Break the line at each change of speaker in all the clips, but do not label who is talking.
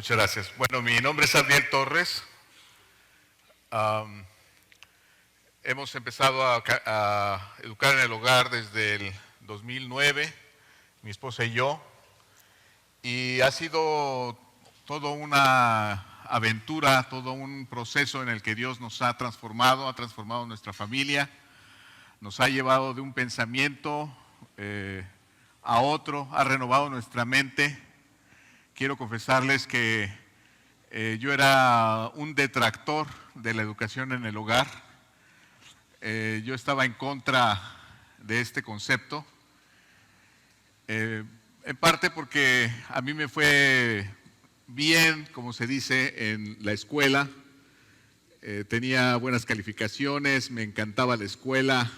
Muchas gracias. Bueno, mi nombre es Adriel Torres. Hemos empezado a educar en el hogar desde el 2009, mi esposa y yo, y ha sido toda una aventura, todo un proceso en el que Dios nos ha transformado nuestra familia, nos ha llevado de un pensamiento a otro, ha renovado nuestra mente. Quiero confesarles que yo era un detractor de la educación en el hogar. Yo estaba en contra de este concepto, en parte porque a mí me fue bien, como se dice, en la escuela. Tenía buenas calificaciones, me encantaba la escuela,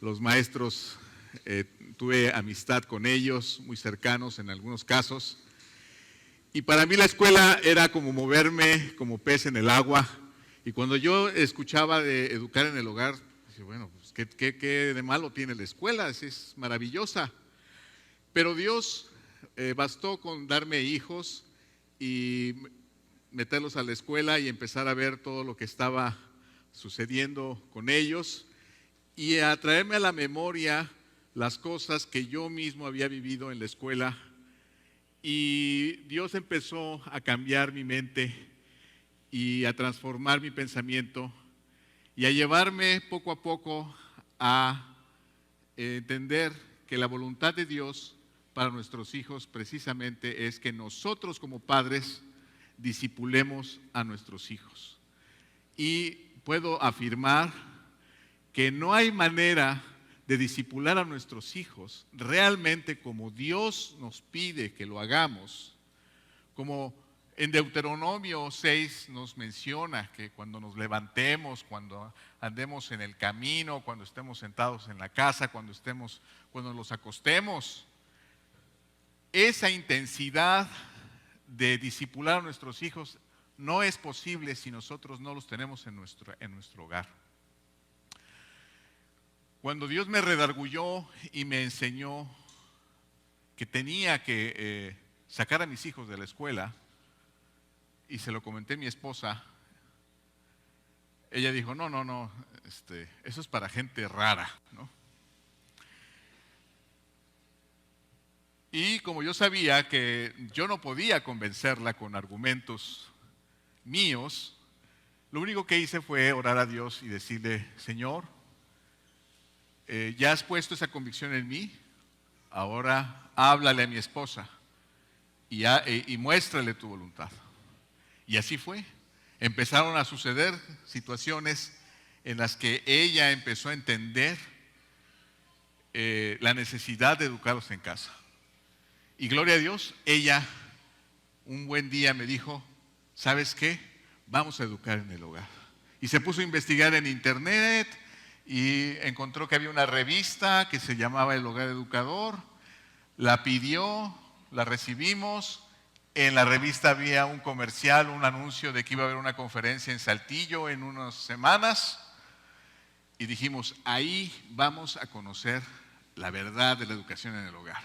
los maestros, tuve amistad con ellos, muy cercanos en algunos casos. Y para mí la escuela era como moverme como pez en el agua. Y cuando yo escuchaba de educar en el hogar, dije, bueno, pues, ¿qué de malo tiene la escuela? Es maravillosa. Pero Dios bastó con darme hijos y meterlos a la escuela y empezar a ver todo lo que estaba sucediendo con ellos y a traerme a la memoria las cosas que yo mismo había vivido en la escuela. Y Dios empezó a cambiar mi mente y a transformar mi pensamiento y a llevarme poco a poco a entender que la voluntad de Dios para nuestros hijos precisamente es que nosotros como padres discipulemos a nuestros hijos. Y puedo afirmar que no hay manera de discipular a nuestros hijos realmente como Dios nos pide que lo hagamos, como en Deuteronomio 6 nos menciona que cuando nos levantemos, cuando andemos en el camino, cuando estemos sentados en la casa, cuando nos acostemos, esa intensidad de discipular a nuestros hijos no es posible si nosotros no los tenemos en nuestro hogar. Cuando Dios me redarguyó y me enseñó que tenía que sacar a mis hijos de la escuela, y se lo comenté a mi esposa, ella dijo, no, eso es para gente rara, ¿no? Y como yo sabía que yo no podía convencerla con argumentos míos, lo único que hice fue orar a Dios y decirle, Señor, ya has puesto esa convicción en mí, ahora háblale a mi esposa y muéstrale tu voluntad. Y así fue. Empezaron a suceder situaciones en las que ella empezó a entender la necesidad de educarlos en casa. Y gloria a Dios, ella un buen día me dijo, ¿sabes qué? Vamos a educar en el hogar. Y se puso a investigar en internet y encontró que había una revista que se llamaba El Hogar Educador, la pidió, la recibimos. En la revista había un comercial, un anuncio de que iba a haber una conferencia en Saltillo en unas semanas y dijimos, ahí vamos a conocer la verdad de la educación en el hogar.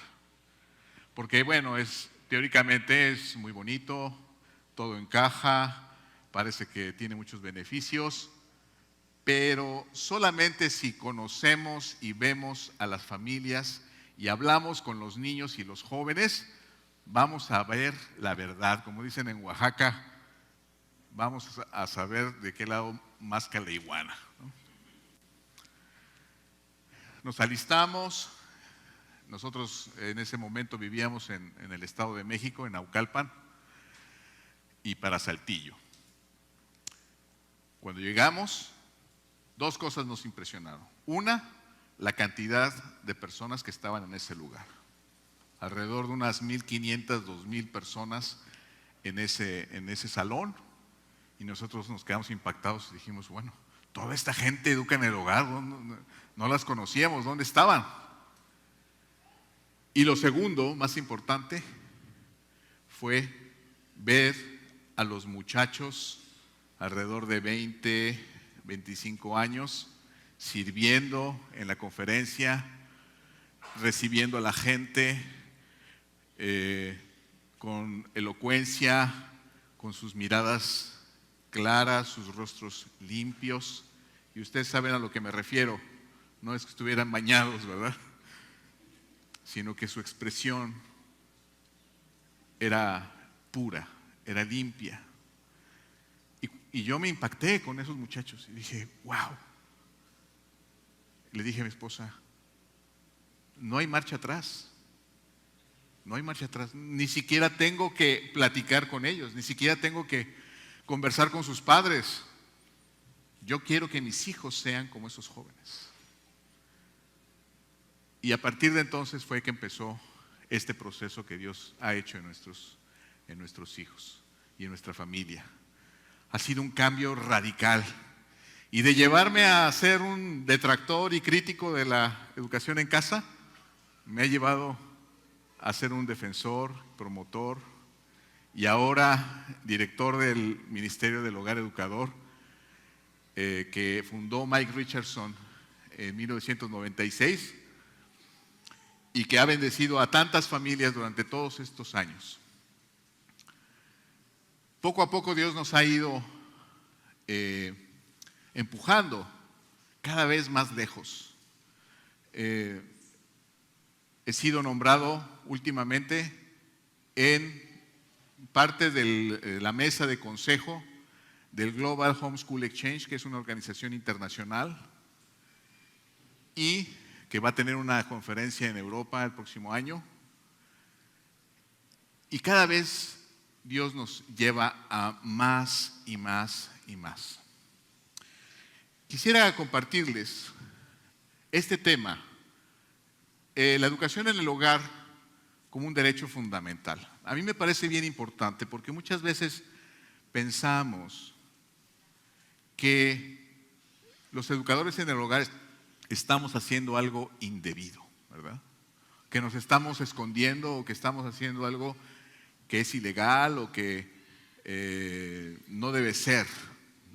Porque bueno, teóricamente es muy bonito, todo encaja, parece que tiene muchos beneficios, pero solamente si conocemos y vemos a las familias y hablamos con los niños y los jóvenes, vamos a ver la verdad. Como dicen en Oaxaca, vamos a saber de qué lado masca la iguana, ¿no? Nos alistamos. Nosotros en ese momento vivíamos en el Estado de México, en Naucalpan, y para Saltillo. Cuando llegamos, dos cosas nos impresionaron. Una, la cantidad de personas que estaban en ese lugar. Alrededor de unas 1,500, 2,000 personas en ese salón, y nosotros nos quedamos impactados y dijimos, bueno, toda esta gente educa en el hogar, no las conocíamos, ¿dónde estaban? Y lo segundo, más importante, fue ver a los muchachos alrededor de 20, 25 años sirviendo en la conferencia, recibiendo a la gente con elocuencia, con sus miradas claras, sus rostros limpios. Y ustedes saben a lo que me refiero. No es que estuvieran bañados, ¿verdad? Sino que su expresión era pura, era limpia. Y yo me impacté con esos muchachos y dije, wow. Le dije a mi esposa, no hay marcha atrás. No hay marcha atrás. Ni siquiera tengo que platicar con ellos, ni siquiera tengo que conversar con sus padres. Yo quiero que mis hijos sean como esos jóvenes. Y a partir de entonces fue que empezó este proceso que Dios ha hecho en nuestros hijos y en nuestra familia. Ha sido un cambio radical. Y de llevarme a ser un detractor y crítico de la educación en casa, me ha llevado a ser un defensor, promotor y ahora director del Ministerio del Hogar Educador, que fundó Mike Richardson en 1996 y que ha bendecido a tantas familias durante todos estos años. Poco a poco Dios nos ha ido empujando cada vez más lejos. He sido nombrado últimamente en parte de la mesa de consejo del Global Homeschool Exchange, que es una organización internacional y que va a tener una conferencia en Europa el próximo año. Y cada vez Dios nos lleva a más y más y más. Quisiera compartirles este tema, la educación en el hogar como un derecho fundamental. A mí me parece bien importante porque muchas veces pensamos que los educadores en el hogar estamos haciendo algo indebido, ¿verdad? Que nos estamos escondiendo o que estamos haciendo algo que es ilegal o que no debe ser,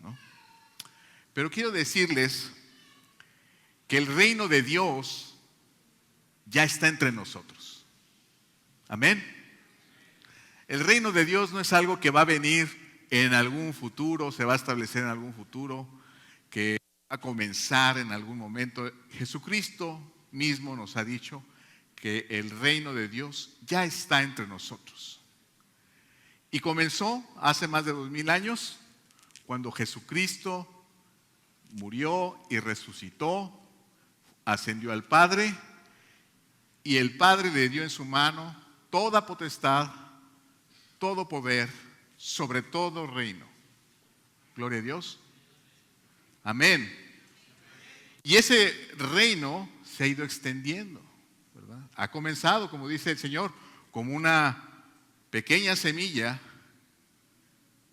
¿no? Pero quiero decirles que el reino de Dios ya está entre nosotros. Amén. El reino de Dios no es algo que va a venir en algún futuro, se va a establecer en algún futuro, que va a comenzar en algún momento. Jesucristo mismo nos ha dicho que el reino de Dios ya está entre nosotros. Y comenzó hace más de 2000 años, cuando Jesucristo murió y resucitó, ascendió al Padre, y el Padre le dio en su mano toda potestad, todo poder, sobre todo reino. Gloria a Dios. Amén. Y ese reino se ha ido extendiendo, ¿verdad? Ha comenzado, como dice el Señor, como una pequeña semilla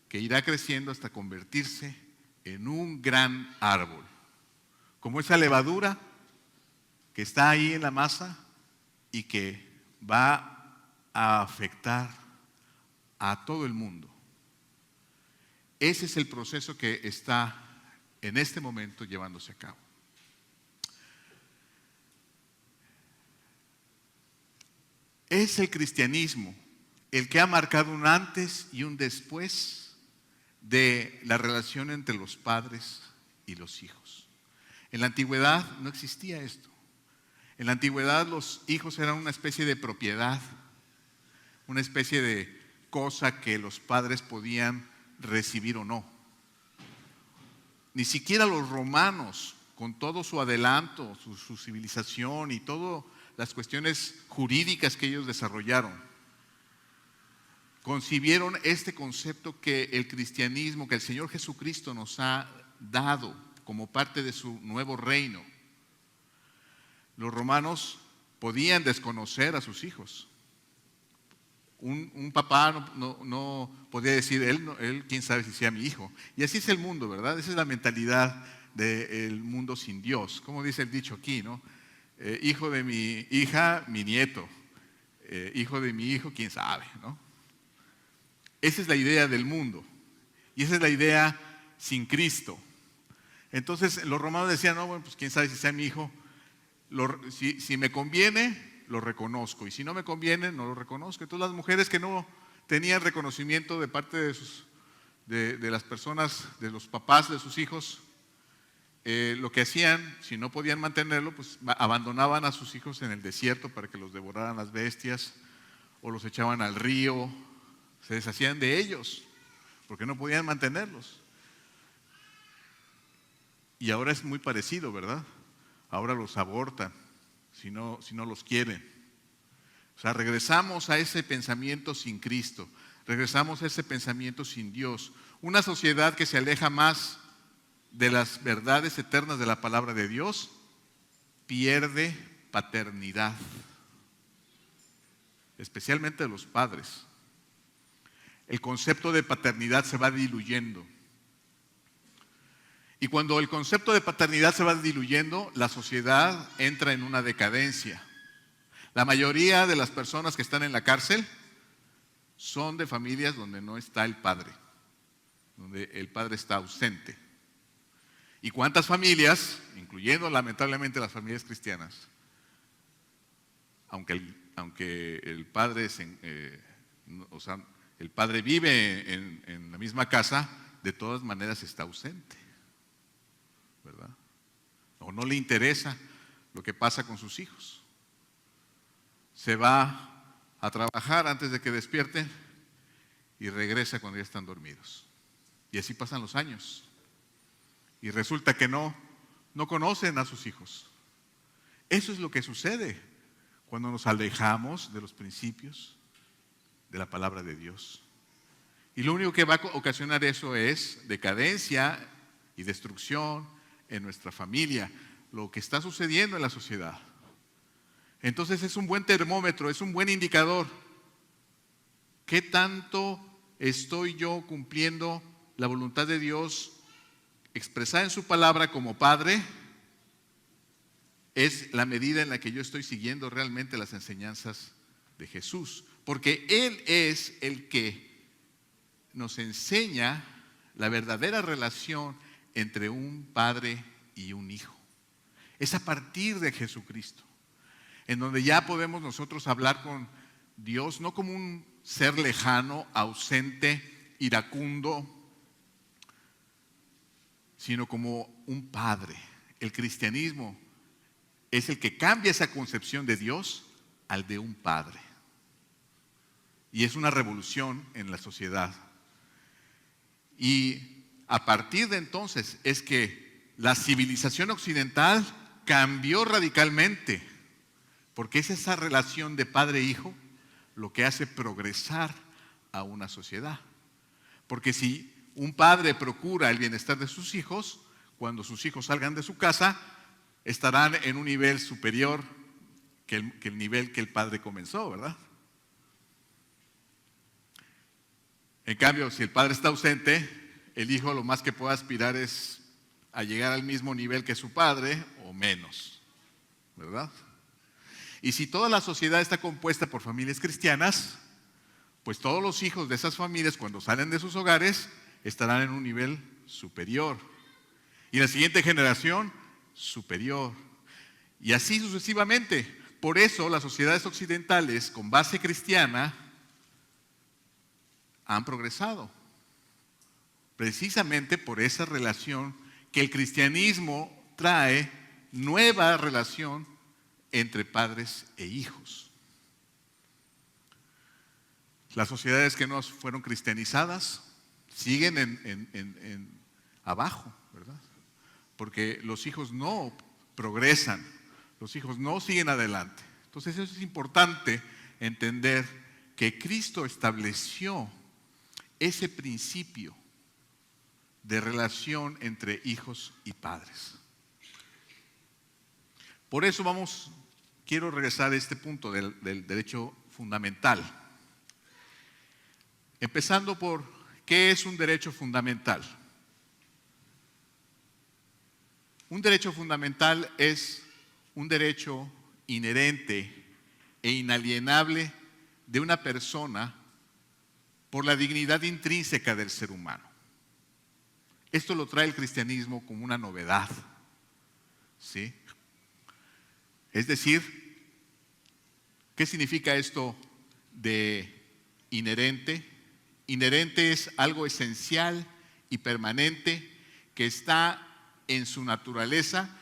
que irá creciendo hasta convertirse en un gran árbol. Como esa levadura que está ahí en la masa y que va a afectar a todo el mundo. Ese es el proceso que está en este momento llevándose a cabo. Es el cristianismo el que ha marcado un antes y un después de la relación entre los padres y los hijos. En la antigüedad no existía esto. En la antigüedad los hijos eran una especie de propiedad, una especie de cosa que los padres podían recibir o no. Ni siquiera los romanos, con todo su adelanto, su civilización y todas las cuestiones jurídicas que ellos desarrollaron, concibieron este concepto que el cristianismo, que el Señor Jesucristo nos ha dado como parte de su nuevo reino. Los romanos podían desconocer a sus hijos. Un papá no podía decir, él quién sabe si sea mi hijo. Y así es el mundo, ¿verdad? Esa es la mentalidad del mundo sin Dios. Como dice el dicho aquí, ¿no? Hijo de mi hija, mi nieto. Hijo de mi hijo, quién sabe, ¿no? Esa es la idea del mundo. Y esa es la idea sin Cristo. Entonces los romanos decían, no, bueno, pues quién sabe si sea mi hijo. Si me conviene, lo reconozco. Y si no me conviene, no lo reconozco. Entonces las mujeres que no tenían reconocimiento de parte de las personas, de los papás de sus hijos. Lo que hacían, si no podían mantenerlo, pues abandonaban a sus hijos en el desierto para que los devoraran las bestias, o los echaban al río, se deshacían de ellos, porque no podían mantenerlos. Y ahora es muy parecido, ¿verdad? Ahora los abortan, si no los quieren. O sea, regresamos a ese pensamiento sin Cristo, regresamos a ese pensamiento sin Dios. Una sociedad que se aleja más de las verdades eternas de la palabra de Dios, pierde paternidad, especialmente de los padres. El concepto de paternidad se va diluyendo. Y cuando el concepto de paternidad se va diluyendo, la sociedad entra en una decadencia. La mayoría de las personas que están en la cárcel son de familias donde no está el padre, donde el padre está ausente. ¿Y cuántas familias, incluyendo lamentablemente las familias cristianas, aunque el padre el padre vive en la misma casa, de todas maneras está ausente, ¿verdad? O no le interesa lo que pasa con sus hijos. Se va a trabajar antes de que despierten y regresa cuando ya están dormidos. Y así pasan los años. Y resulta que no conocen a sus hijos. Eso es lo que sucede cuando nos alejamos de los principios de la palabra de Dios. Y lo único que va a ocasionar eso es decadencia y destrucción en nuestra familia, lo que está sucediendo en la sociedad. Entonces es un buen termómetro, es un buen indicador. ¿Qué tanto estoy yo cumpliendo la voluntad de Dios expresada en su palabra como padre? Es la medida en la que yo estoy siguiendo realmente las enseñanzas de Jesús, porque Él es el que nos enseña la verdadera relación entre un padre y un hijo. Es a partir de Jesucristo, en donde ya podemos nosotros hablar con Dios, no como un ser lejano, ausente, iracundo, sino como un padre. El cristianismo es el que cambia esa concepción de Dios al de un padre. Y es una revolución en la sociedad. Y a partir de entonces es que la civilización occidental cambió radicalmente, porque es esa relación de padre e hijo lo que hace progresar a una sociedad. Porque si un padre procura el bienestar de sus hijos, cuando sus hijos salgan de su casa, estarán en un nivel superior que el nivel que el padre comenzó, ¿verdad? En cambio, si el padre está ausente, el hijo lo más que puede aspirar es a llegar al mismo nivel que su padre o menos, ¿verdad? Y si toda la sociedad está compuesta por familias cristianas, pues todos los hijos de esas familias, cuando salen de sus hogares, estarán en un nivel superior. Y la siguiente generación, superior. Y así sucesivamente. Por eso las sociedades occidentales con base cristiana han progresado. Precisamente por esa relación que el cristianismo trae, nueva relación entre padres e hijos. Las sociedades que no fueron cristianizadas siguen en abajo, ¿verdad? Porque los hijos no progresan, los hijos no siguen adelante. Entonces eso es importante entender que Cristo estableció ese principio de relación entre hijos y padres. Por eso quiero regresar a este punto del derecho fundamental. Empezando por, ¿qué es un derecho fundamental? Un derecho fundamental es un derecho inherente e inalienable de una persona por la dignidad intrínseca del ser humano. Esto lo trae el cristianismo como una novedad, ¿sí? Es decir, ¿qué significa esto de inherente. Inherente es algo esencial y permanente que está en su naturaleza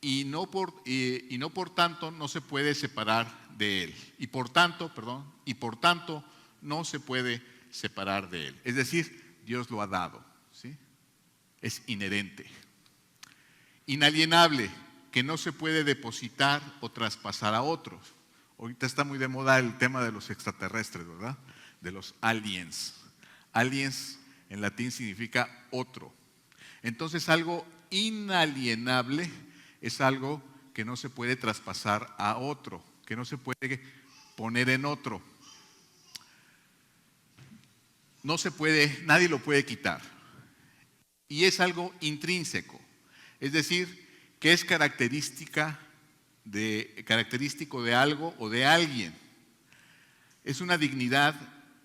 y no por tanto no se puede separar de él. Y por tanto no se puede separar de él. Es decir, Dios lo ha dado, ¿sí? Es inherente. Inalienable, que no se puede depositar o traspasar a otros. Ahorita está muy de moda el tema de los extraterrestres, ¿verdad? De los aliens. Aliens en latín significa otro. Entonces algo inalienable es algo que no se puede traspasar a otro, que no se puede poner en otro. No se puede, nadie lo puede quitar. Y es algo intrínseco, es decir, que es característico de algo o de alguien. Es una dignidad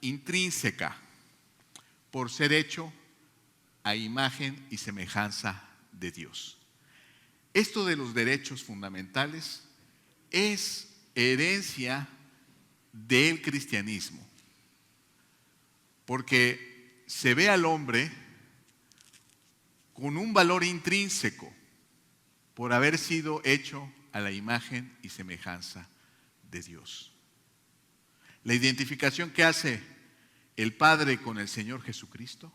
intrínseca por ser hecho a imagen y semejanza de Dios. Esto de los derechos fundamentales es herencia del cristianismo, porque se ve al hombre con un valor intrínseco por haber sido hecho a la imagen y semejanza de Dios. La identificación que hace el Padre con el Señor Jesucristo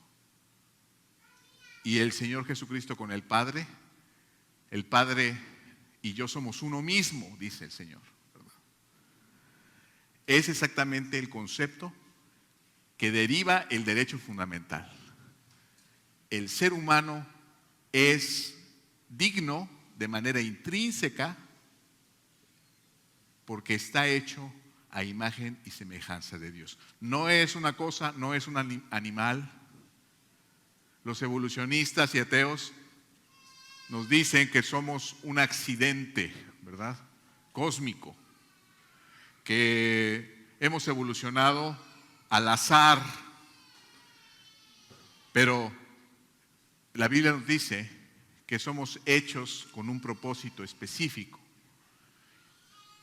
y el Señor Jesucristo con el Padre y yo somos uno mismo, dice el Señor, ¿verdad? Es exactamente el concepto que deriva el derecho fundamental. El ser humano es digno de manera intrínseca porque está hecho a imagen y semejanza de Dios. No es una cosa, no es un animal. Los evolucionistas y ateos nos dicen que somos un accidente, ¿verdad? Cósmico, que hemos evolucionado al azar, pero la Biblia nos dice que somos hechos con un propósito específico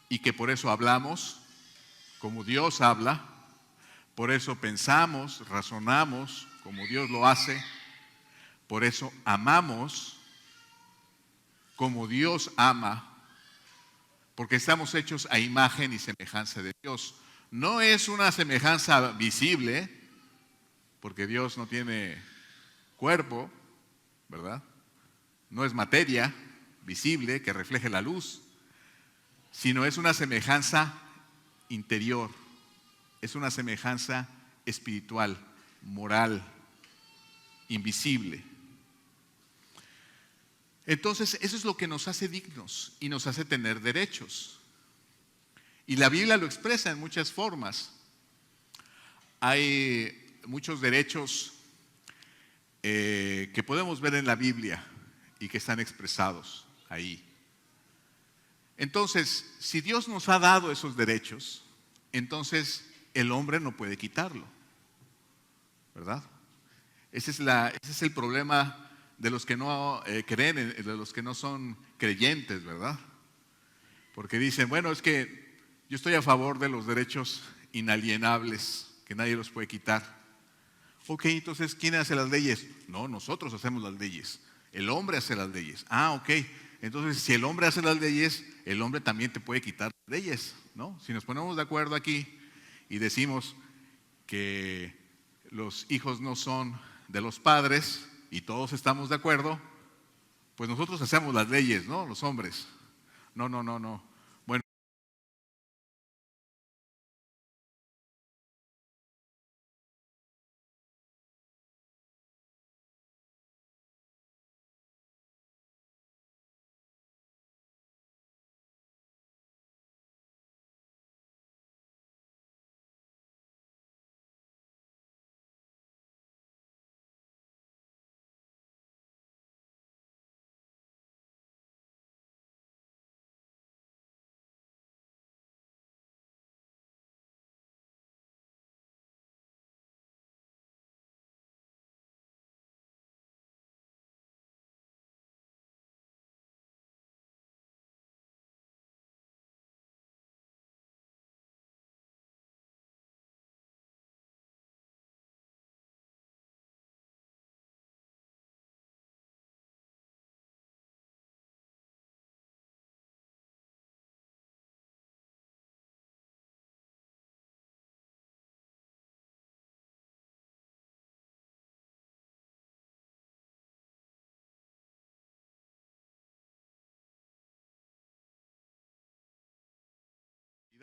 y que por eso hablamos como Dios habla, por eso pensamos, razonamos como Dios lo hace, por eso amamos como Dios ama, porque estamos hechos a imagen y semejanza de Dios. No es una semejanza visible, porque Dios no tiene cuerpo, ¿verdad? No es materia visible que refleje la luz, sino es una semejanza interior, es una semejanza espiritual, moral, invisible. Entonces, eso es lo que nos hace dignos y nos hace tener derechos. Y la Biblia lo expresa en muchas formas. Hay muchos derechos que podemos ver en la Biblia y que están expresados ahí. Entonces, si Dios nos ha dado esos derechos, entonces el hombre no puede quitarlo, ¿verdad? Ese es el problema de los que no creen, de los que no son creyentes, ¿verdad? Porque dicen, bueno, es que yo estoy a favor de los derechos inalienables, que nadie los puede quitar. Ok, entonces, ¿quién hace las leyes? No, nosotros hacemos las leyes. El hombre hace las leyes. Ah, ok. Entonces, si el hombre hace las leyes, el hombre también te puede quitar las leyes, ¿no? Si nos ponemos de acuerdo aquí y decimos que los hijos no son de los padres y todos estamos de acuerdo, pues nosotros hacemos las leyes, ¿no? Los hombres. No, no, no, no.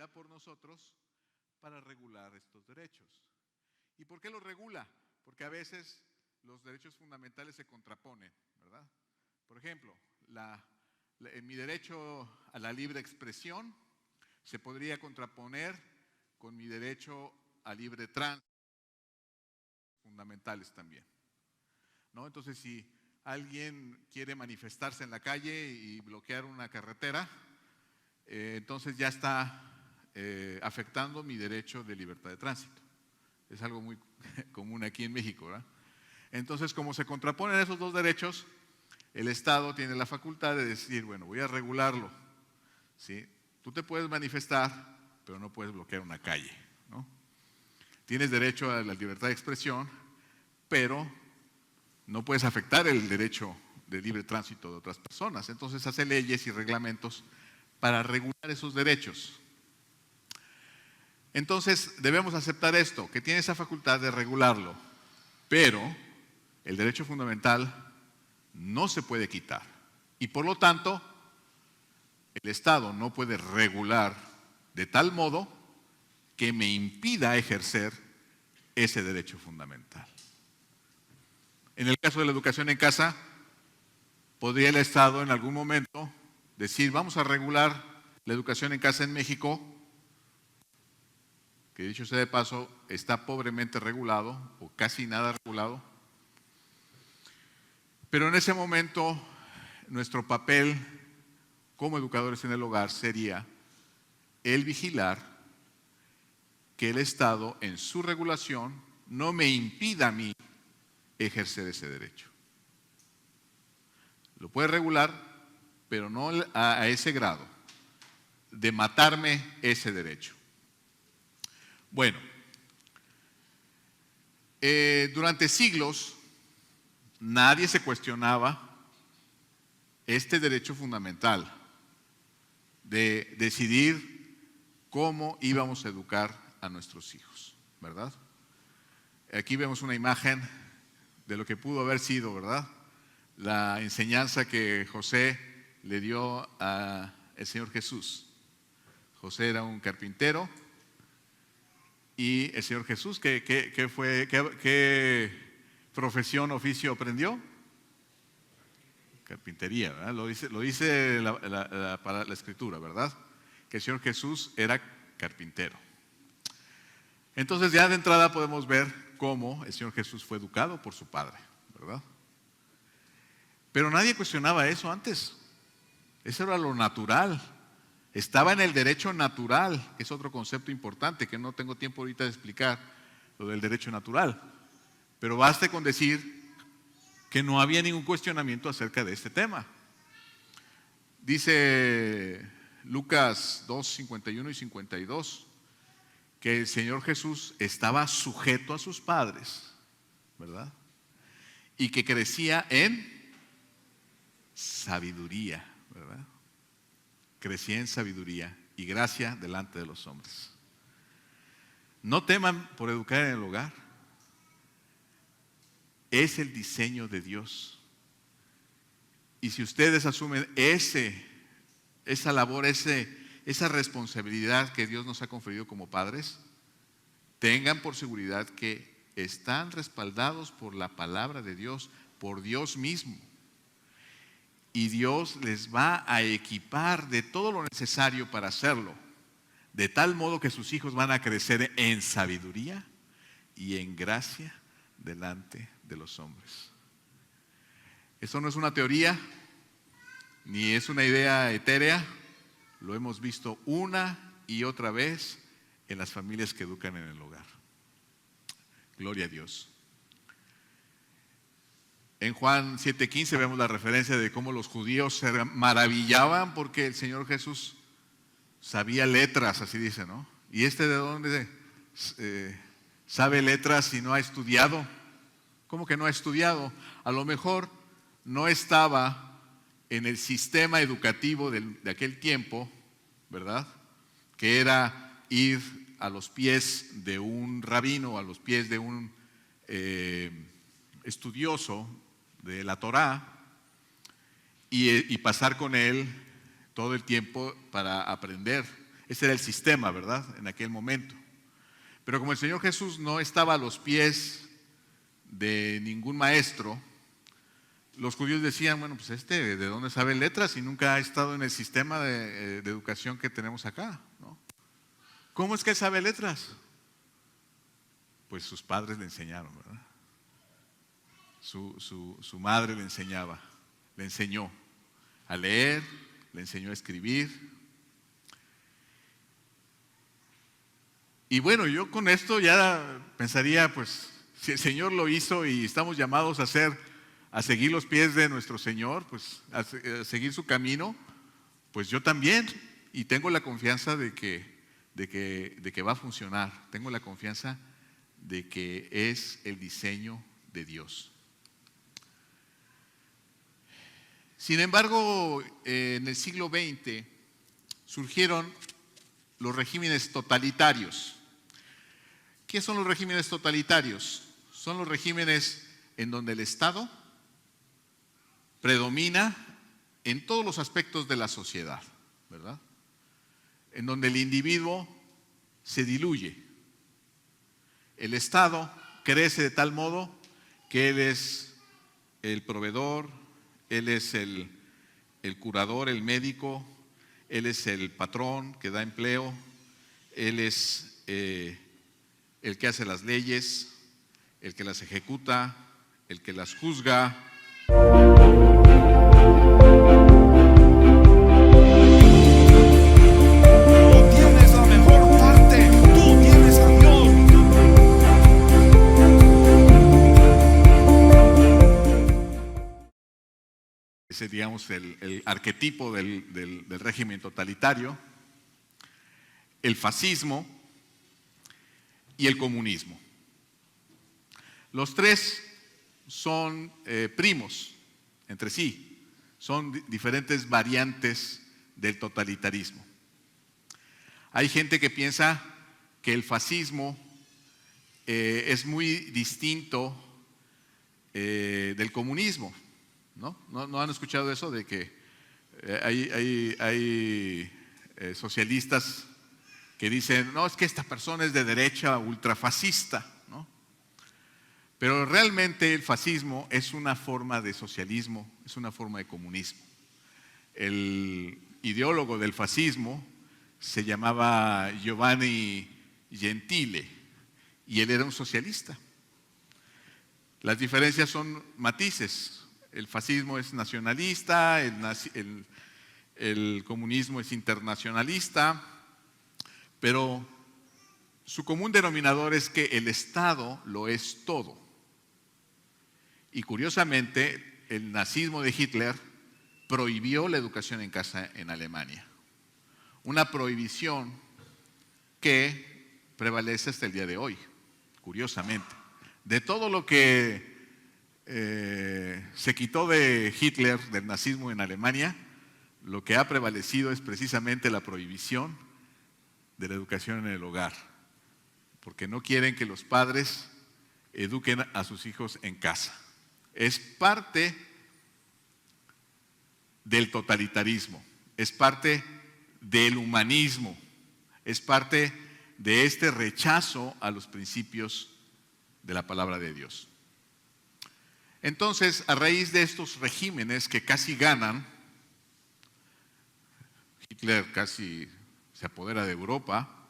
vida por nosotros para regular estos derechos. ¿Y por qué los regula? Porque a veces los derechos fundamentales se contraponen, ¿verdad? Por ejemplo, mi derecho a la libre expresión se podría contraponer con mi derecho a libre tránsito, fundamentales también, ¿no? Entonces, si alguien quiere manifestarse en la calle y bloquear una carretera, entonces ya está afectando mi derecho de libertad de tránsito. Es algo muy común aquí en México, ¿verdad? Entonces, como se contraponen esos dos derechos, el Estado tiene la facultad de decir, bueno, voy a regularlo, ¿sí? Tú te puedes manifestar, pero no puedes bloquear una calle, ¿no? Tienes derecho a la libertad de expresión, pero no puedes afectar el derecho de libre tránsito de otras personas. Entonces hace leyes y reglamentos para regular esos derechos. Entonces debemos aceptar esto, que tiene esa facultad de regularlo, pero el derecho fundamental no se puede quitar. Y por lo tanto, el Estado no puede regular de tal modo que me impida ejercer ese derecho fundamental. En el caso de la educación en casa, podría el Estado en algún momento decir, vamos a regular la educación en casa en México, que dicho sea de paso, está pobremente regulado o casi nada regulado. Pero en ese momento, nuestro papel como educadores en el hogar sería el vigilar que el Estado en su regulación no me impida a mí ejercer ese derecho. Lo puede regular, pero no a ese grado de matarme ese derecho. Bueno, durante siglos nadie se cuestionaba este derecho fundamental de decidir cómo íbamos a educar a nuestros hijos, ¿verdad? Aquí vemos una imagen de lo que pudo haber sido, ¿verdad? La enseñanza que José le dio al Señor Jesús. José era un carpintero y el Señor Jesús, ¿qué profesión, oficio aprendió? Carpintería, ¿verdad? Lo dice la Escritura, ¿verdad? Que el Señor Jesús era carpintero. Entonces ya de entrada podemos ver cómo el Señor Jesús fue educado por su padre, ¿verdad? Pero nadie cuestionaba eso antes. Eso era lo natural. Estaba en el derecho natural, que es otro concepto importante que no tengo tiempo ahorita de explicar, lo del derecho natural. Pero baste con decir que no había ningún cuestionamiento acerca de este tema. Dice Lucas 2, 51 y 52, que el Señor Jesús estaba sujeto a sus padres, ¿verdad? Y que crecía en sabiduría, ¿verdad? Crecía en sabiduría y gracia delante de los hombres. No teman por educar en el hogar. Es el diseño de Dios. Y si ustedes asumen esa labor, esa responsabilidad que Dios nos ha conferido como padres, tengan por seguridad que están respaldados por la palabra de Dios, por Dios mismo. Y Dios les va a equipar de todo lo necesario para hacerlo, de tal modo que sus hijos van a crecer en sabiduría y en gracia delante de los hombres. Esto no es una teoría, ni es una idea etérea, lo hemos visto una y otra vez en las familias que educan en el hogar. Gloria a Dios. En Juan 7:15 vemos la referencia de cómo los judíos se maravillaban porque el Señor Jesús sabía letras, así dice, ¿no? ¿Y de dónde sabe letras si no ha estudiado? ¿Cómo que no ha estudiado? A lo mejor no estaba en el sistema educativo de aquel tiempo, ¿verdad? Que era ir a los pies de un rabino, a los pies de un estudioso de la Torá y pasar con él todo el tiempo para aprender. Ese era el sistema, ¿verdad? En aquel momento. Pero como el Señor Jesús no estaba a los pies de ningún maestro, los judíos decían, bueno, pues ¿de dónde sabe letras si nunca ha estado en el sistema de educación que tenemos acá, ¿no? ¿Cómo es que sabe letras? Pues sus padres le enseñaron, ¿verdad? Su madre le enseñó a leer, le enseñó a escribir. Y bueno, yo con esto ya pensaría, pues, si el Señor lo hizo y estamos llamados a seguir los pies de nuestro Señor, pues, a seguir su camino, pues yo también, y tengo la confianza de que va a funcionar, tengo la confianza de que es el diseño de Dios. Sin embargo, en el siglo XX surgieron los regímenes totalitarios. ¿Qué son los regímenes totalitarios? Son los regímenes en donde el Estado predomina en todos los aspectos de la sociedad, ¿verdad? En donde el individuo se diluye. El Estado crece de tal modo que él es el proveedor, él es el curador, el médico, él es el patrón que da empleo, él es el que hace las leyes, el que las ejecuta, el que las juzga.
Tú tienes la mejor parte, tú tienes a Dios.
Ese, digamos, el arquetipo del régimen totalitario, el fascismo y el comunismo. Los tres son primos entre sí, son diferentes variantes del totalitarismo. Hay gente que piensa que el fascismo es muy distinto del comunismo, ¿no? ¿No han escuchado eso de que hay socialistas que dicen, no, es que esta persona es de derecha ultrafascista, ¿no? Pero realmente el fascismo es una forma de socialismo, es una forma de comunismo. El ideólogo del fascismo se llamaba Giovanni Gentile y él era un socialista. Las diferencias son matices. El fascismo es nacionalista, el comunismo es internacionalista, pero su común denominador es que el Estado lo es todo. Y curiosamente, el nazismo de Hitler prohibió la educación en casa en Alemania. Una prohibición que prevalece hasta el día de hoy, curiosamente. De todo lo que se quitó de Hitler, del nazismo en Alemania, lo que ha prevalecido es precisamente la prohibición de la educación en el hogar, porque no quieren que los padres eduquen a sus hijos en casa. Es parte del totalitarismo, es parte del humanismo, es parte de este rechazo a los principios de la palabra de Dios. Entonces, a raíz de estos regímenes que casi ganan, Hitler casi se apodera de Europa,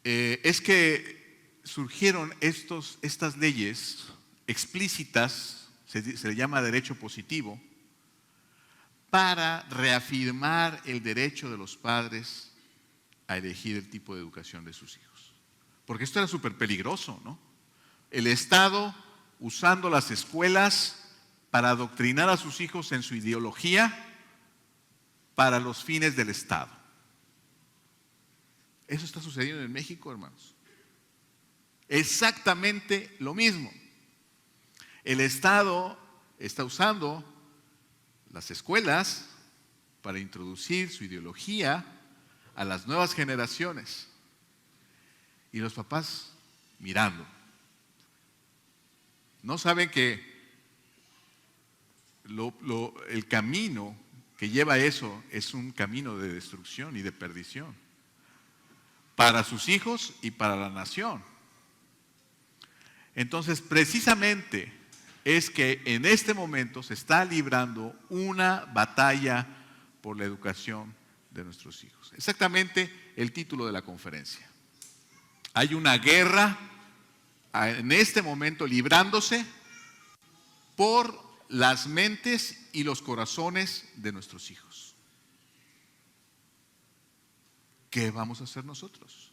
es que surgieron estas leyes explícitas, se le llama derecho positivo, para reafirmar el derecho de los padres a elegir el tipo de educación de sus hijos. Porque esto era súper peligroso, ¿no? El Estado usando las escuelas para adoctrinar a sus hijos en su ideología para los fines del Estado. Eso está sucediendo en México, hermanos. Exactamente lo mismo. El Estado está usando las escuelas para introducir su ideología a las nuevas generaciones. Y los papás mirando. No saben que el camino que lleva eso es un camino de destrucción y de perdición para sus hijos y para la nación. Entonces, precisamente es que en este momento se está librando una batalla por la educación de nuestros hijos. Exactamente el título de la conferencia. Hay una guerra en este momento librándose por las mentes y los corazones de nuestros hijos. ¿Qué vamos a hacer nosotros?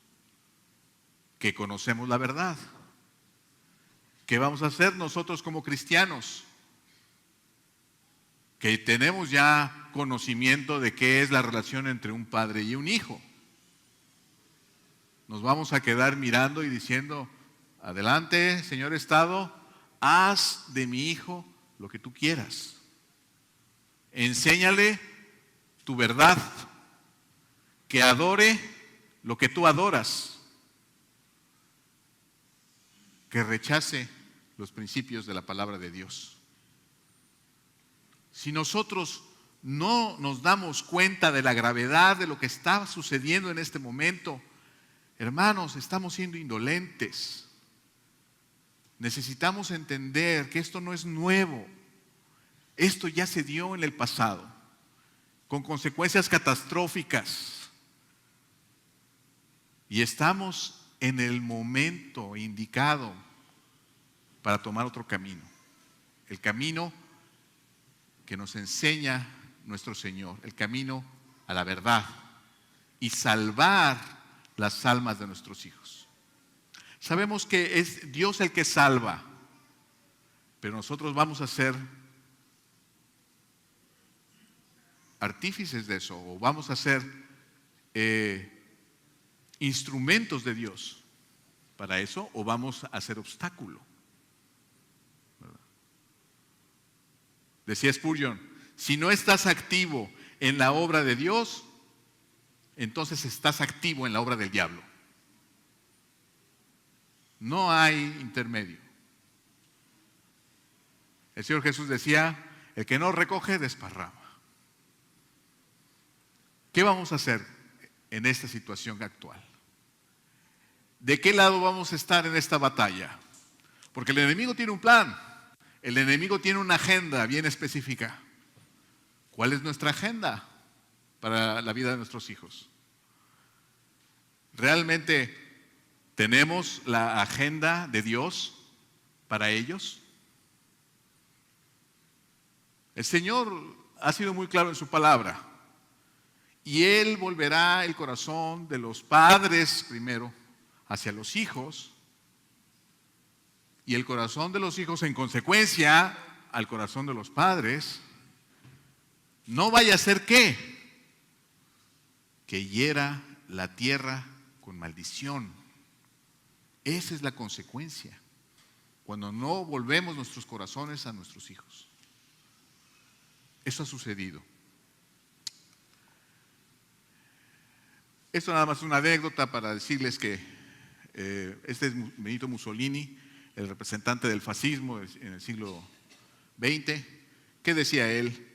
Que conocemos la verdad. ¿Qué vamos a hacer nosotros como cristianos? Que tenemos ya conocimiento de qué es la relación entre un padre y un hijo. Nos vamos a quedar mirando y diciendo, adelante, señor Estado, haz de mi hijo lo que tú quieras. Enséñale tu verdad, que adore lo que tú adoras, que rechace los principios de la palabra de Dios. Si nosotros no nos damos cuenta de la gravedad de lo que está sucediendo en este momento, hermanos, estamos siendo indolentes. Necesitamos entender que esto no es nuevo. Esto ya se dio en el pasado, con consecuencias catastróficas. Y estamos en el momento indicado para tomar otro camino. El camino que nos enseña nuestro Señor, el camino a la verdad y salvar las almas de nuestros hijos. Sabemos que es Dios el que salva, pero nosotros vamos a ser artífices de eso, o vamos a ser instrumentos de Dios para eso, o vamos a ser obstáculo. ¿Verdad? Decía Spurgeon, si no estás activo en la obra de Dios, entonces estás activo en la obra del diablo. No hay intermedio. El Señor Jesús decía, el que no recoge, desparrama. ¿Qué vamos a hacer en esta situación actual? ¿De qué lado vamos a estar en esta batalla? Porque el enemigo tiene un plan, el enemigo tiene una agenda bien específica. ¿Cuál es nuestra agenda para la vida de nuestros hijos? ¿Realmente tenemos la agenda de Dios para ellos? El Señor ha sido muy claro en su palabra. Y Él volverá el corazón de los padres primero hacia los hijos, y el corazón de los hijos en consecuencia al corazón de los padres. No vaya a ser que hiera la tierra con maldición. Esa es la consecuencia cuando no volvemos nuestros corazones a nuestros hijos. Eso ha sucedido. Esto nada más es una anécdota para decirles que este es Benito Mussolini, el representante del fascismo en el siglo XX. ¿Qué decía él?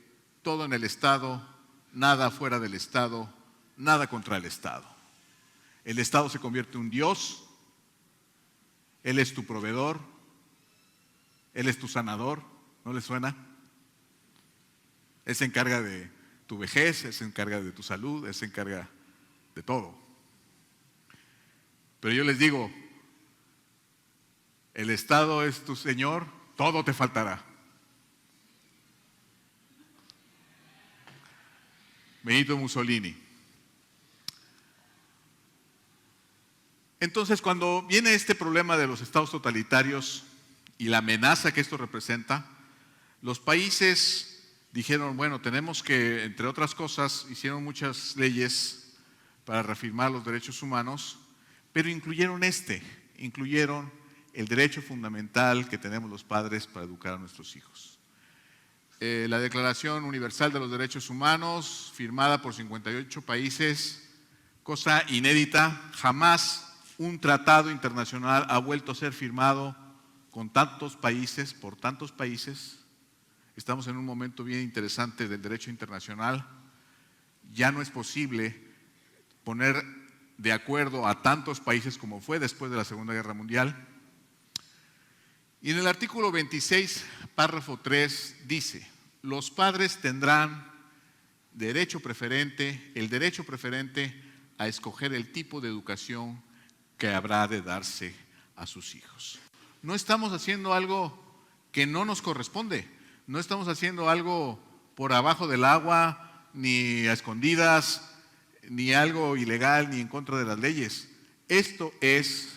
Todo en el Estado, nada fuera del Estado, nada contra el Estado. El Estado se convierte en un Dios, Él es tu proveedor, Él es tu sanador. ¿No le suena? Él se encarga de tu vejez, Él se encarga de tu salud, Él se encarga de todo. Pero yo les digo, el Estado es tu Señor, todo te faltará. Benito Mussolini. Entonces, cuando viene este problema de los estados totalitarios y la amenaza que esto representa, los países dijeron, bueno, tenemos que, entre otras cosas, hicieron muchas leyes para reafirmar los derechos humanos, pero incluyeron el derecho fundamental que tenemos los padres para educar a nuestros hijos. La Declaración Universal de los Derechos Humanos, firmada por 58 países, cosa inédita, jamás un tratado internacional ha vuelto a ser firmado con tantos países, por tantos países, estamos en un momento bien interesante del derecho internacional. Ya no es posible poner de acuerdo a tantos países como fue después de la Segunda Guerra Mundial. Y en el artículo 26, párrafo 3, dice: los padres tendrán el derecho preferente a escoger el tipo de educación que habrá de darse a sus hijos. No estamos haciendo algo que no nos corresponde, no estamos haciendo algo por abajo del agua, ni a escondidas, ni algo ilegal, ni en contra de las leyes. Esto es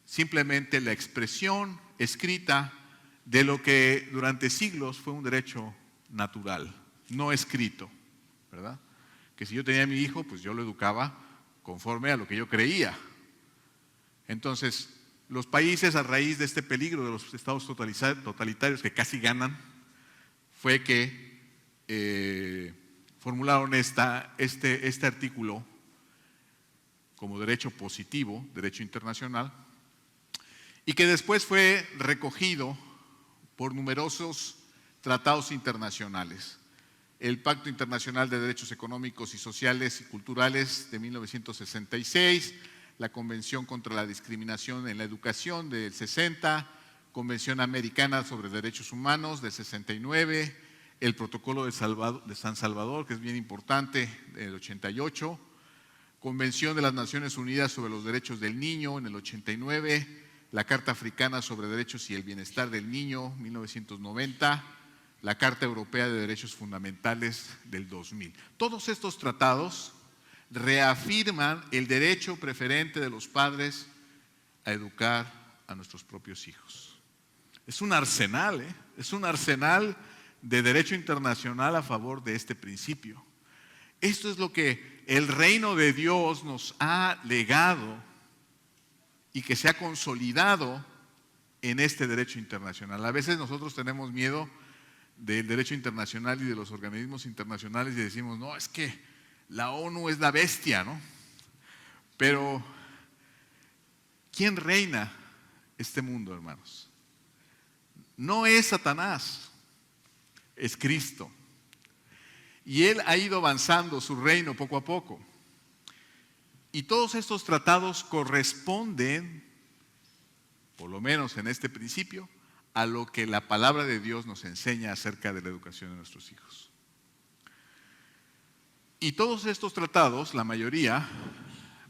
simplemente la expresión escrita de lo que durante siglos fue un derecho natural, no escrito, ¿verdad? Que si yo tenía a mi hijo, pues yo lo educaba conforme a lo que yo creía. Entonces, los países, a raíz de este peligro de los estados totalitarios que casi ganan, fue que formularon este artículo como derecho positivo, derecho internacional, y que después fue recogido por numerosos tratados internacionales. El Pacto Internacional de Derechos Económicos y Sociales y Culturales de 1966, la Convención contra la Discriminación en la Educación del 60, Convención Americana sobre Derechos Humanos del 69, el Protocolo de San Salvador, que es bien importante, del 88, Convención de las Naciones Unidas sobre los Derechos del Niño en el 89, la Carta Africana sobre Derechos y el Bienestar del Niño, 1990, la Carta Europea de Derechos Fundamentales del 2000. Todos estos tratados reafirman el derecho preferente de los padres a educar a nuestros propios hijos. Es un arsenal, es un arsenal de derecho internacional a favor de este principio. Esto es lo que el reino de Dios nos ha legado y que se ha consolidado en este derecho internacional. A veces nosotros tenemos miedo del derecho internacional y de los organismos internacionales y decimos, no, es que la ONU es la bestia, ¿no? Pero, ¿quién reina este mundo, hermanos? No es Satanás, es Cristo. Y Él ha ido avanzando su reino poco a poco. Y todos estos tratados corresponden, por lo menos en este principio, a lo que la palabra de Dios nos enseña acerca de la educación de nuestros hijos. Y todos estos tratados, la mayoría,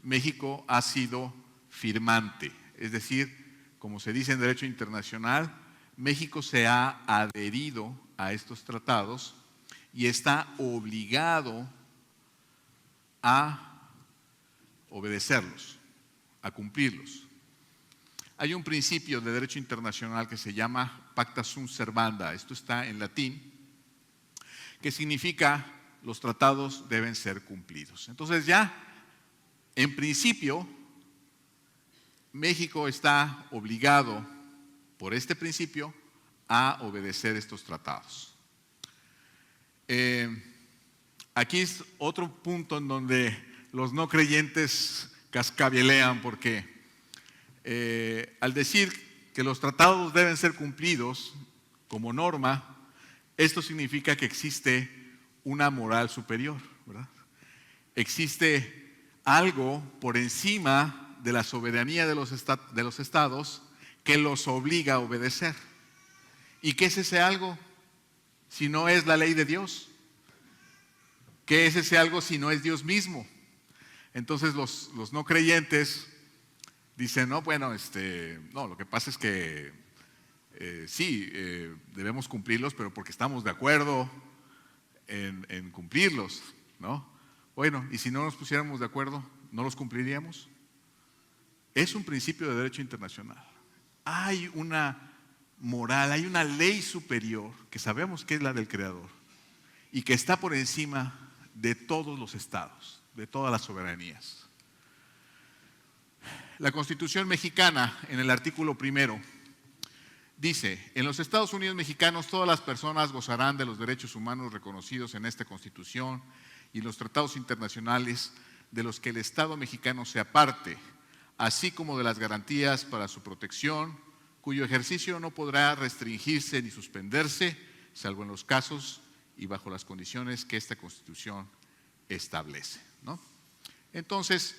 México ha sido firmante. Es decir, como se dice en derecho internacional, México se ha adherido a estos tratados y está obligado a obedecerlos, a cumplirlos. Hay un principio de derecho internacional que se llama pacta sunt servanda, esto está en latín, que significa los tratados deben ser cumplidos. Entonces ya, en principio, México está obligado por este principio a obedecer estos tratados. Aquí es otro punto en donde los no creyentes cascabielean porque al decir que los tratados deben ser cumplidos como norma, esto significa que existe una moral superior, ¿verdad? Existe algo por encima de la soberanía de los estados que los obliga a obedecer. ¿Y qué es ese algo si no es la ley de Dios? ¿Qué es ese algo si no es Dios mismo? Entonces los no creyentes dicen, no, bueno, no, lo que pasa es que sí, debemos cumplirlos, pero porque estamos de acuerdo en cumplirlos, ¿no? Bueno, y si no nos pusiéramos de acuerdo, ¿no los cumpliríamos? Es un principio de derecho internacional. Hay una moral, hay una ley superior que sabemos que es la del Creador y que está por encima de todos los estados, de todas las soberanías. La Constitución mexicana, en el artículo 1, dice: en los Estados Unidos mexicanos todas las personas gozarán de los derechos humanos reconocidos en esta Constitución y los tratados internacionales de los que el Estado mexicano sea parte, así como de las garantías para su protección, cuyo ejercicio no podrá restringirse ni suspenderse, salvo en los casos y bajo las condiciones que esta Constitución establece, ¿no? Entonces,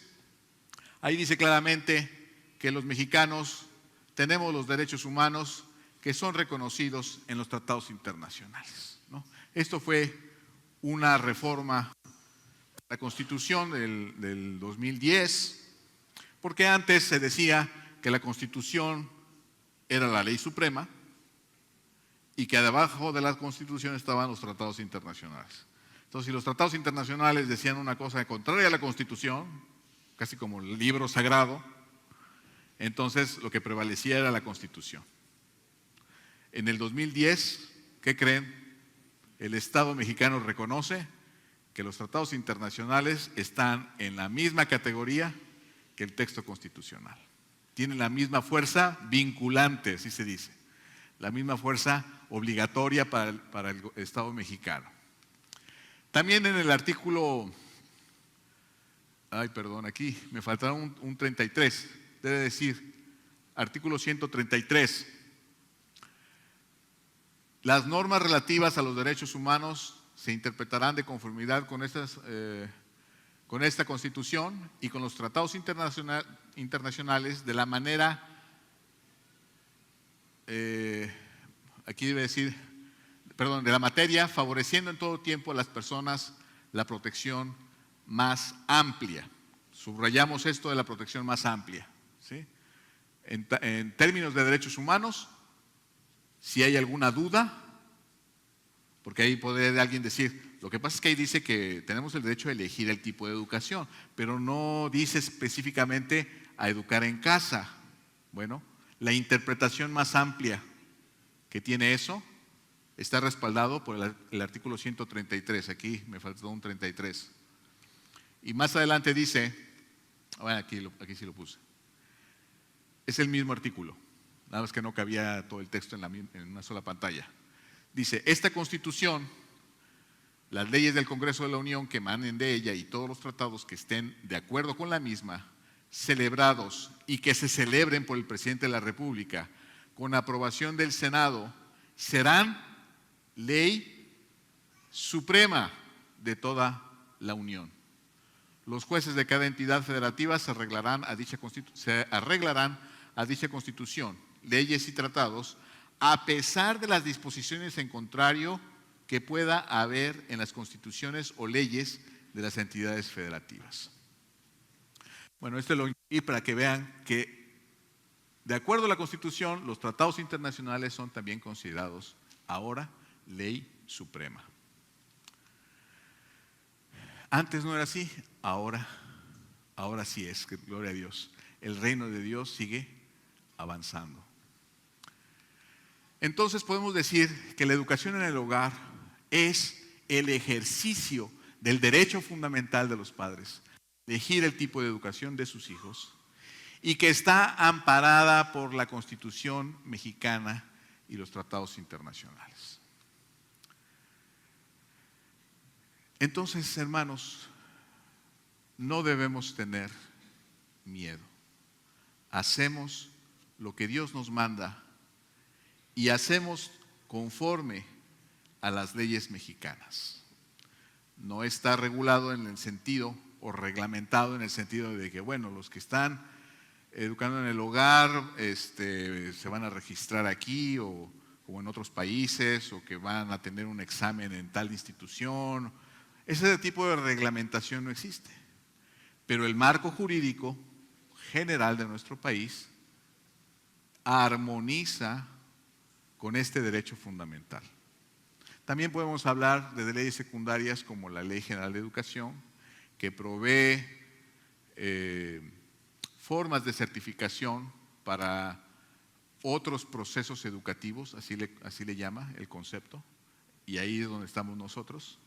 ahí dice claramente que los mexicanos tenemos los derechos humanos que son reconocidos en los tratados internacionales, ¿no? Esto fue una reforma a la Constitución del 2010, porque antes se decía que la Constitución era la ley suprema y que debajo de la Constitución estaban los tratados internacionales. Entonces, si los tratados internacionales decían una cosa contraria a la Constitución, casi como el libro sagrado, entonces lo que prevalecía era la Constitución. En el 2010, ¿qué creen? El Estado mexicano reconoce que los tratados internacionales están en la misma categoría que el texto constitucional. Tienen la misma fuerza vinculante, así se dice, la misma fuerza obligatoria para el Estado mexicano. También en el artículo, aquí me faltará un 33, debe decir, artículo 133. Las normas relativas a los derechos humanos se interpretarán de conformidad con esta Constitución y con los tratados internacionales de la manera, aquí debe decir, de la materia, favoreciendo en todo tiempo a las personas la protección más amplia. Subrayamos esto de la protección más amplia, ¿sí? En términos de derechos humanos, si hay alguna duda, porque ahí podría alguien decir, lo que pasa es que ahí dice que tenemos el derecho a elegir el tipo de educación, pero no dice específicamente a educar en casa. Bueno, la interpretación más amplia que tiene eso está respaldado por el artículo 133, aquí me faltó un 33. Y más adelante dice, bueno, aquí sí lo puse, es el mismo artículo, nada más que no cabía todo el texto en una sola pantalla. Dice, esta Constitución, las leyes del Congreso de la Unión que emanen de ella y todos los tratados que estén de acuerdo con la misma, celebrados y que se celebren por el Presidente de la República con aprobación del Senado, serán ley suprema de toda la Unión. Los jueces de cada entidad federativa se arreglarán a dicha Constitución, leyes y tratados, a pesar de las disposiciones en contrario que pueda haber en las constituciones o leyes de las entidades federativas. Bueno, esto lo incluí para que vean que, de acuerdo a la Constitución, los tratados internacionales son también considerados ahora ley suprema. Antes no era así, ahora sí es, gloria a Dios. El reino de Dios sigue avanzando. Entonces podemos decir que la educación en el hogar es el ejercicio del derecho fundamental de los padres, elegir el tipo de educación de sus hijos, y que está amparada por la Constitución mexicana y los tratados internacionales. Entonces, hermanos, no debemos tener miedo. Hacemos lo que Dios nos manda y hacemos conforme a las leyes mexicanas. No está regulado en el sentido o reglamentado en el sentido de que, bueno, los que están educando en el hogar se van a registrar aquí o en otros países, o que van a tener un examen en tal institución. Ese tipo de reglamentación no existe. Pero el marco jurídico general de nuestro país armoniza con este derecho fundamental. También podemos hablar de leyes secundarias como la Ley General de Educación, que provee formas de certificación para otros procesos educativos, así le llama el concepto, y ahí es donde estamos nosotros.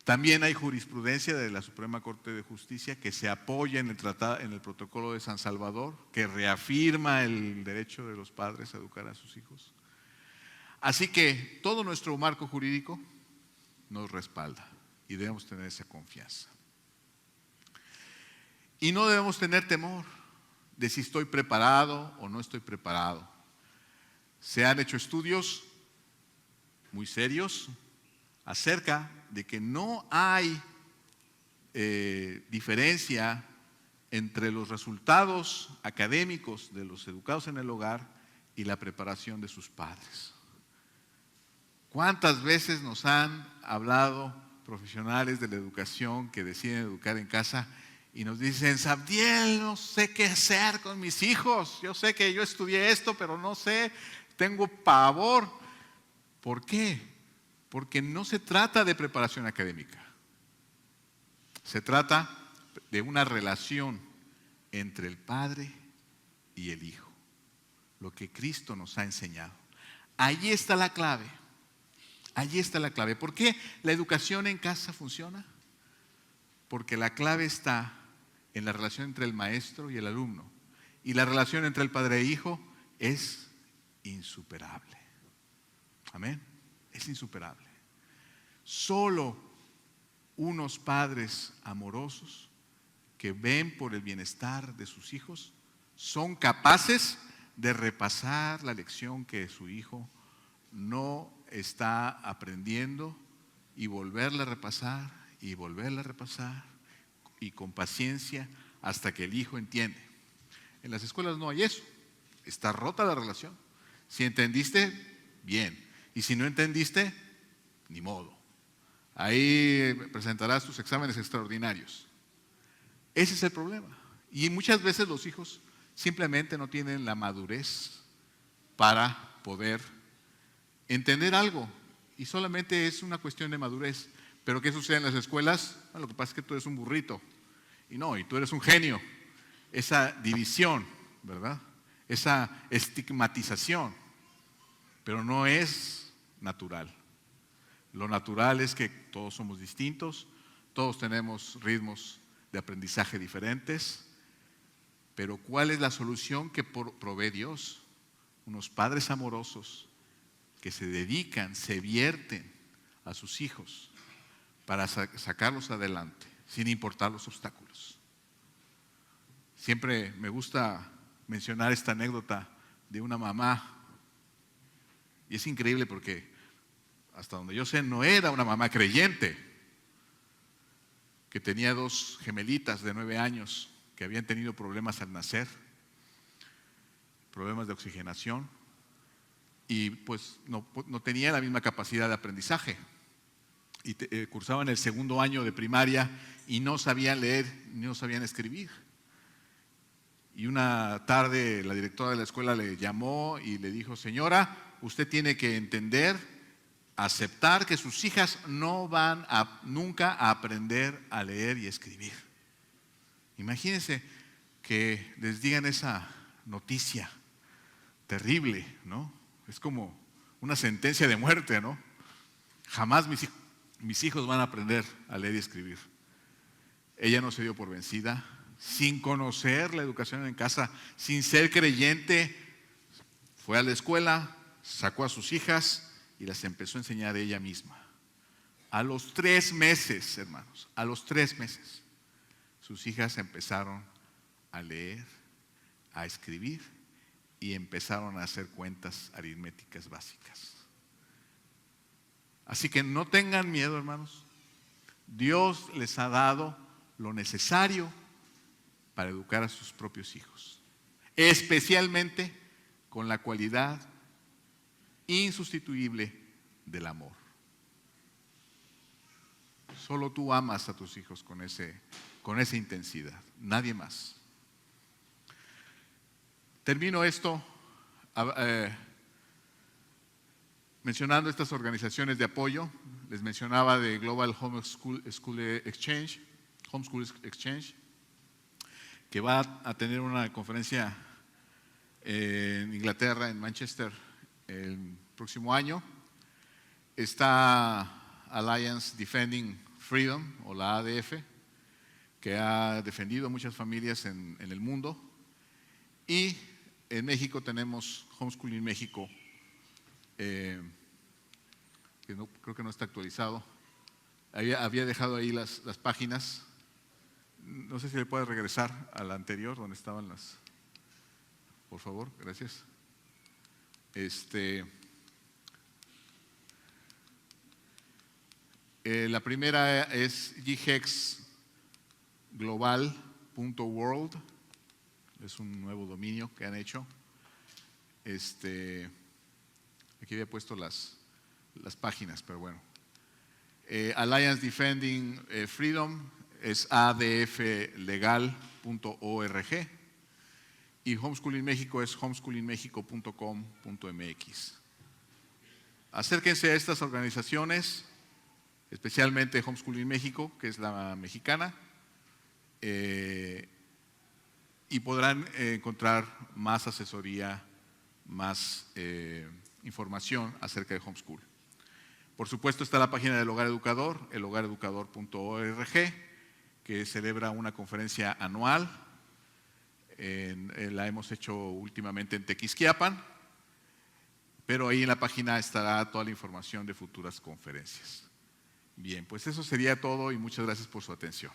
También hay jurisprudencia de la Suprema Corte de Justicia que se apoya en el Protocolo de San Salvador, que reafirma el derecho de los padres a educar a sus hijos. Así que todo nuestro marco jurídico nos respalda y debemos tener esa confianza. Y no debemos tener temor de si estoy preparado o no estoy preparado. Se han hecho estudios muy serios acerca de que no hay diferencia entre los resultados académicos de los educados en el hogar y la preparación de sus padres. ¿Cuántas veces nos han hablado profesionales de la educación que deciden educar en casa y nos dicen: Sabdiel, no sé qué hacer con mis hijos, yo sé que yo estudié esto, pero no sé, tengo pavor? ¿Por qué? Porque no se trata de preparación académica, se trata de una relación entre el Padre y el Hijo, lo que Cristo nos ha enseñado. Allí está la clave. Allí está la clave. ¿Por qué la educación en casa funciona? Porque la clave está en la relación entre el maestro y el alumno. Y la relación entre el padre e hijo es insuperable. Amén. Es insuperable. Solo unos padres amorosos que ven por el bienestar de sus hijos son capaces de repasar la lección que su hijo no está aprendiendo y volverla a repasar y volverla a repasar, y con paciencia hasta que el hijo entiende. En las escuelas no hay eso. Está rota la relación. Si entendiste, bien. Y si no entendiste, ni modo. Ahí presentarás tus exámenes extraordinarios. Ese es el problema. Y muchas veces los hijos simplemente no tienen la madurez para poder entender algo. Y solamente es una cuestión de madurez. Pero ¿qué sucede en las escuelas? Bueno, lo que pasa es que tú eres un burrito. Y tú eres un genio. Esa división, ¿verdad? Esa estigmatización. Pero no es natural. Lo natural es que todos somos distintos, todos tenemos ritmos de aprendizaje diferentes. Pero ¿cuál es la solución que provee Dios? Unos padres amorosos que se dedican, se vierten a sus hijos para sacarlos adelante, sin importar los obstáculos. Siempre me gusta mencionar esta anécdota de una mamá, y es increíble porque hasta donde yo sé no era una mamá creyente, que tenía 2 gemelitas de 9 años que habían tenido problemas al nacer, problemas de oxigenación, y pues no tenía la misma capacidad de aprendizaje. Y cursaban el 2º año de primaria y no sabían leer, no sabían escribir. Y una tarde la directora de la escuela le llamó y le dijo: señora, usted tiene que entender, aceptar que sus hijas no van nunca a aprender a leer y escribir. Imagínense que les digan esa noticia terrible, ¿no? Es como una sentencia de muerte, ¿no? Jamás mis hijos van a aprender a leer y escribir. Ella no se dio por vencida, sin conocer la educación en casa, sin ser creyente, fue a la escuela, sacó a sus hijas y las empezó a enseñar ella misma. A los 3 meses, hermanos, a los 3 meses, sus hijas empezaron a leer, a escribir y empezaron a hacer cuentas aritméticas básicas. Así que no tengan miedo, hermanos. Dios les ha dado lo necesario para educar a sus propios hijos, especialmente con la cualidad insustituible del amor. Solo tú amas a tus hijos con esa intensidad, nadie más. Termino esto mencionando estas organizaciones de apoyo. Les mencionaba de Global Homeschool Exchange, que va a tener una conferencia en Inglaterra, en Manchester, el próximo año. Está Alliance Defending Freedom, o la ADF, que ha defendido a muchas familias en el mundo. Y en México tenemos Homeschooling México, que creo que no está actualizado. Había dejado ahí las páginas. No sé si le puedes regresar a la anterior, donde estaban las. Por favor, gracias. La primera es ghexglobal.world, es un nuevo dominio que han hecho. Aquí había puesto las páginas, pero bueno. Alliance Defending Freedom es adflegal.org y Homeschooling México es homeschoolingmexico.com.mx. Acérquense a estas organizaciones, especialmente Homeschooling México, que es la mexicana, y podrán encontrar más asesoría, más información acerca de homeschool. Por supuesto está la página del Hogar Educador, elhogareducador.org, que celebra una conferencia anual. La hemos hecho últimamente en Tequisquiapan, pero ahí en la página estará toda la información de futuras conferencias. Bien, pues eso sería todo y muchas gracias por su atención.